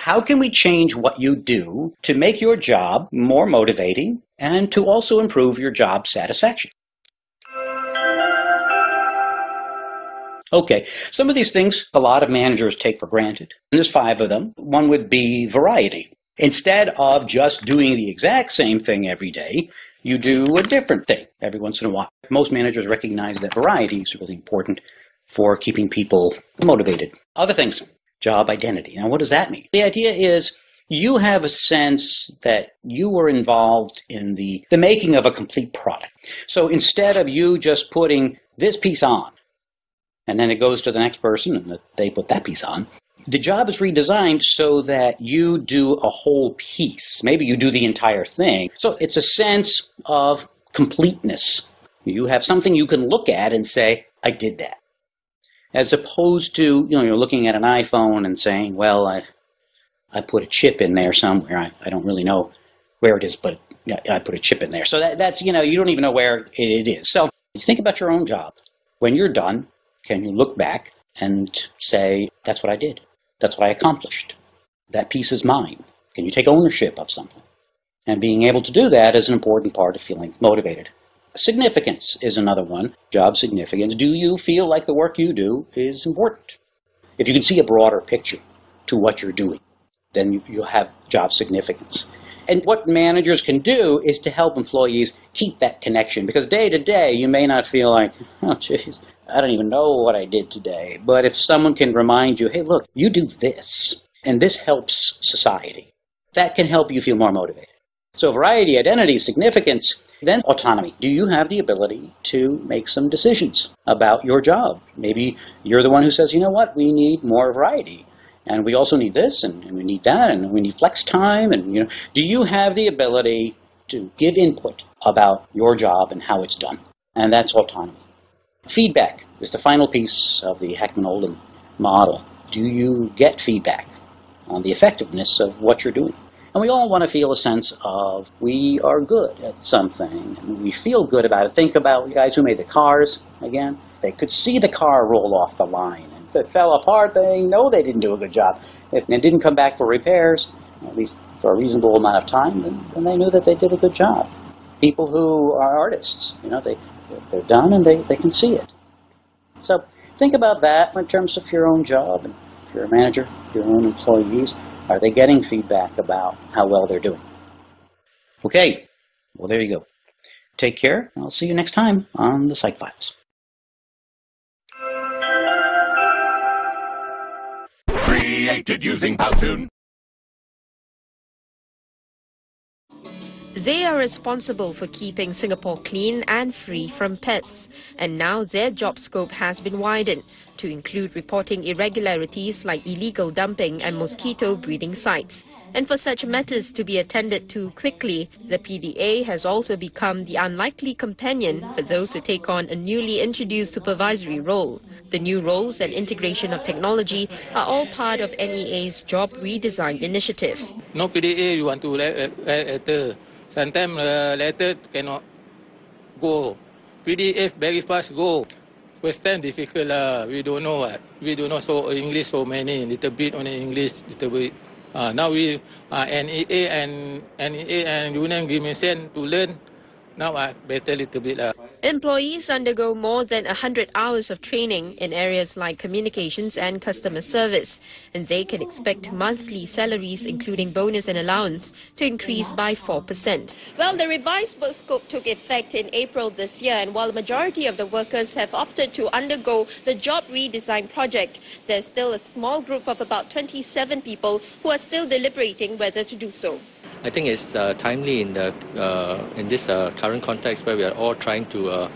how can we change what you do to make your job more motivating and to also improve your job satisfaction? Okay, some of these things a lot of managers take for granted. And there's 5 of them. One would be variety. Instead of just doing the exact same thing every day, you do a different thing every once in a while. Most managers recognize that variety is really important for keeping people motivated. Other things, job identity. Now, what does that mean? The idea is you have a sense that you were involved in the making of a complete product. So instead of you just putting this piece on, and then it goes to the next person and they put that piece on, the job is redesigned so that you do a whole piece. Maybe you do the entire thing. So it's a sense of completeness. You have something you can look at and say, I did that. As opposed to, you're looking at an iPhone and saying, well, I put a chip in there somewhere. I don't really know where it is, but I put a chip in there. So that's, you don't even know where it is. So you think about your own job. When you're done, can you look back and say, that's what I did? That's what I accomplished. That piece is mine. Can you take ownership of something? And being able to do that is an important part of feeling motivated. Significance is another one. Job significance. Do you feel like the work you do is important? If you can see a broader picture to what you're doing, then you'll have job significance. And what managers can do is to help employees keep that connection. Because day to day, you may not feel like, oh, geez, I don't even know what I did today. But if someone can remind you, hey, look, you do this, and this helps society, that can help you feel more motivated. So variety, identity, significance, then autonomy. Do you have the ability to make some decisions about your job? Maybe you're the one who says, you know what, we need more variety. And we also need this, and we need that, and we need flex time. And do you have the ability to give input about your job and how it's done? And that's autonomy. Feedback is the final piece of the Heckman-Olden model. Do you get feedback on the effectiveness of what you're doing? And we all want to feel a sense of we are good at something, and we feel good about it. Think about the guys who made the cars again. They could see the car roll off the line. If it fell apart, they know they didn't do a good job. If it didn't come back for repairs, at least for a reasonable amount of time, then they knew that they did a good job. People who are artists, they're done and they can see it. So think about that in terms of your own job. And if you're a manager, your own employees, are they getting feedback about how well they're doing? Okay, well, there you go. Take care. I'll see you next time on the Psych Files. Created using Powtoon. They are responsible for keeping Singapore clean and free from pests, and now their job scope has been widened to include reporting irregularities like illegal dumping and mosquito breeding sites. And for such matters to be attended to quickly, the PDA has also become the unlikely companion for those who take on a newly introduced supervisory role. The new roles and integration of technology are all part of NEA's job redesign initiative. No PDA, you want to write letter. Sometimes letter cannot go. PDF very fast go. First time difficult we don't know what. We don't know so English so many, little bit only English, little bit. Now we NEA and Union give me send to learn. Now I better little bit. Employees undergo more than 100 hours of training in areas like communications and customer service, and they can expect monthly salaries, including bonus and allowance, to increase by 4%. Well, the revised work scope took effect in April this year, and while the majority of the workers have opted to undergo the job redesign project, there's still a small group of about 27 people who are still deliberating whether to do so. I think it's timely in this current context where we are all trying to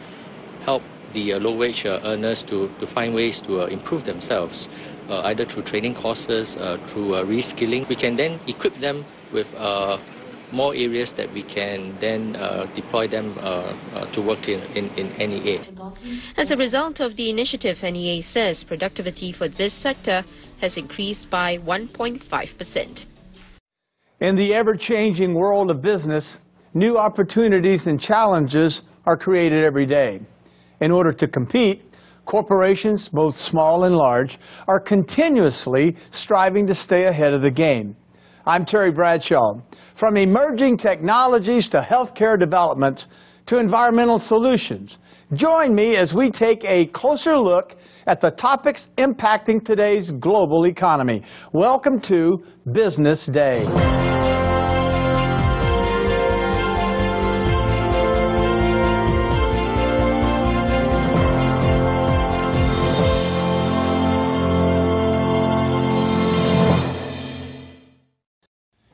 help the low-wage earners to find ways to improve themselves, either through training courses, through reskilling. We can then equip them with more areas that we can then deploy them to work in NEA. As a result of the initiative, NEA says productivity for this sector has increased by 1.5%. In the ever-changing world of business, new opportunities and challenges are created every day. In order to compete, Corporations, both small and large, are continuously striving to stay ahead of the game. I'm Terry Bradshaw. From emerging technologies to healthcare developments to environmental solutions, join me as we take a closer look at the topics impacting today's global economy. Welcome to Business Day.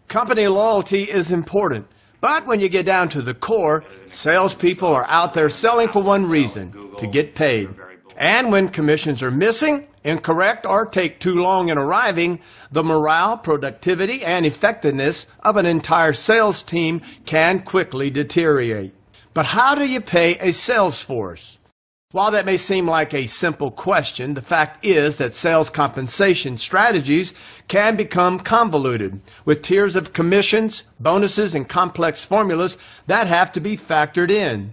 Company loyalty is important, but when you get down to the core, salespeople are out there selling for one reason, to get paid. And when commissions are missing, incorrect, or take too long in arriving, the morale, productivity, and effectiveness of an entire sales team can quickly deteriorate. But how do you pay a sales force? While that may seem like a simple question, the fact is that sales compensation strategies can become convoluted, with tiers of commissions, bonuses, and complex formulas that have to be factored in.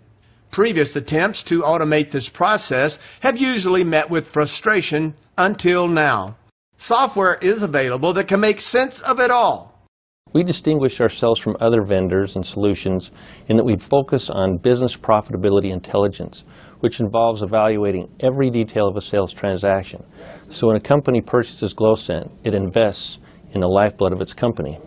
Previous attempts to automate this process have usually met with frustration until now. Software is available that can make sense of it all. We distinguish ourselves from other vendors and solutions in that we focus on business profitability intelligence, which involves evaluating every detail of a sales transaction. So when a company purchases GlowScent, it invests in the lifeblood of its company.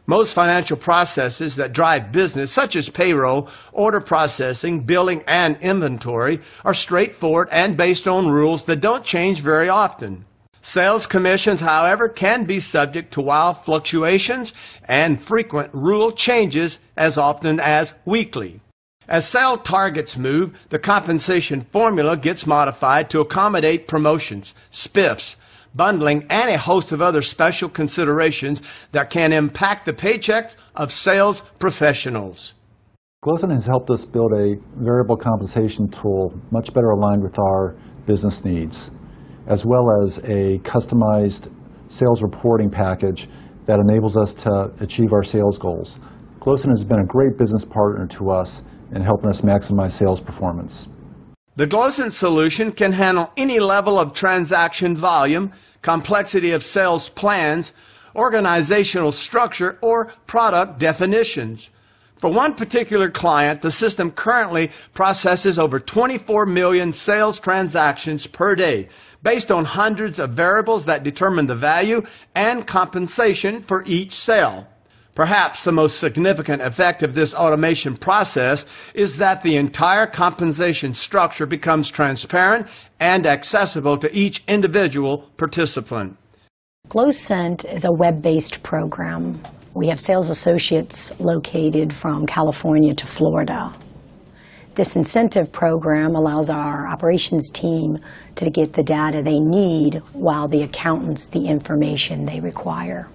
Most financial processes that drive business, such as payroll, order processing, billing, and inventory, are straightforward and based on rules that don't change very often. Sales commissions, however, can be subject to wild fluctuations and frequent rule changes as often as weekly. As sale targets move, the compensation formula gets modified to accommodate promotions, spiffs, bundling, and a host of other special considerations that can impact the paychecks of sales professionals. GlowScent has helped us build a variable compensation tool much better aligned with our business needs, as well as a customized sales reporting package that enables us to achieve our sales goals. GlowScent has been a great business partner to us in helping us maximize sales performance. The GlowScent solution can handle any level of transaction volume, complexity of sales plans, organizational structure, or product definitions. For one particular client, the system currently processes over 24 million sales transactions per day, based on hundreds of variables that determine the value and compensation for each sale. Perhaps the most significant effect of this automation process is that the entire compensation structure becomes transparent and accessible to each individual participant. GlowScent is a web-based program. We have sales associates located from California to Florida. This incentive program allows our operations team to get the data they need while the accountants the information they require.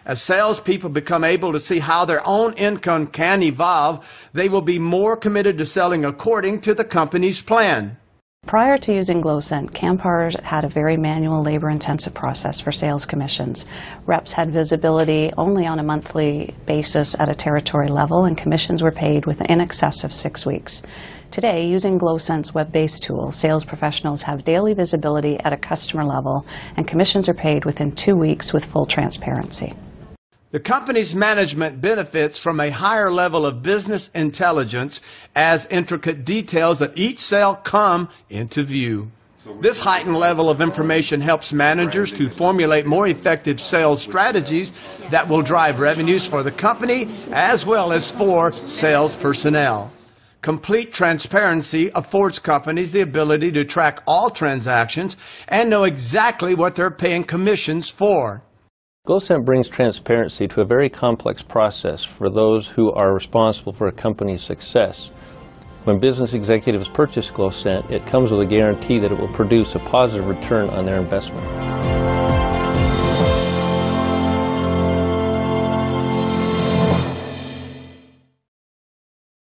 As salespeople become able to see how their own income can evolve, they will be more committed to selling according to the company's plan. Prior to using GlowScent, Campar had a very manual, labor-intensive process for sales commissions. Reps had visibility only on a monthly basis at a territory level, and commissions were paid within excess of 6 weeks. Today, using GlowScent's web-based tool, sales professionals have daily visibility at a customer level, and commissions are paid within 2 weeks with full transparency. The company's management benefits from a higher level of business intelligence as intricate details of each sale come into view. This heightened level of information helps managers to formulate more effective sales strategies that will drive revenues for the company as well as for sales personnel. Complete transparency affords companies the ability to track all transactions and know exactly what they're paying commissions for. GlowScent brings transparency to a very complex process for those who are responsible for a company's success. When business executives purchase GlowScent, it comes with a guarantee that it will produce a positive return on their investment.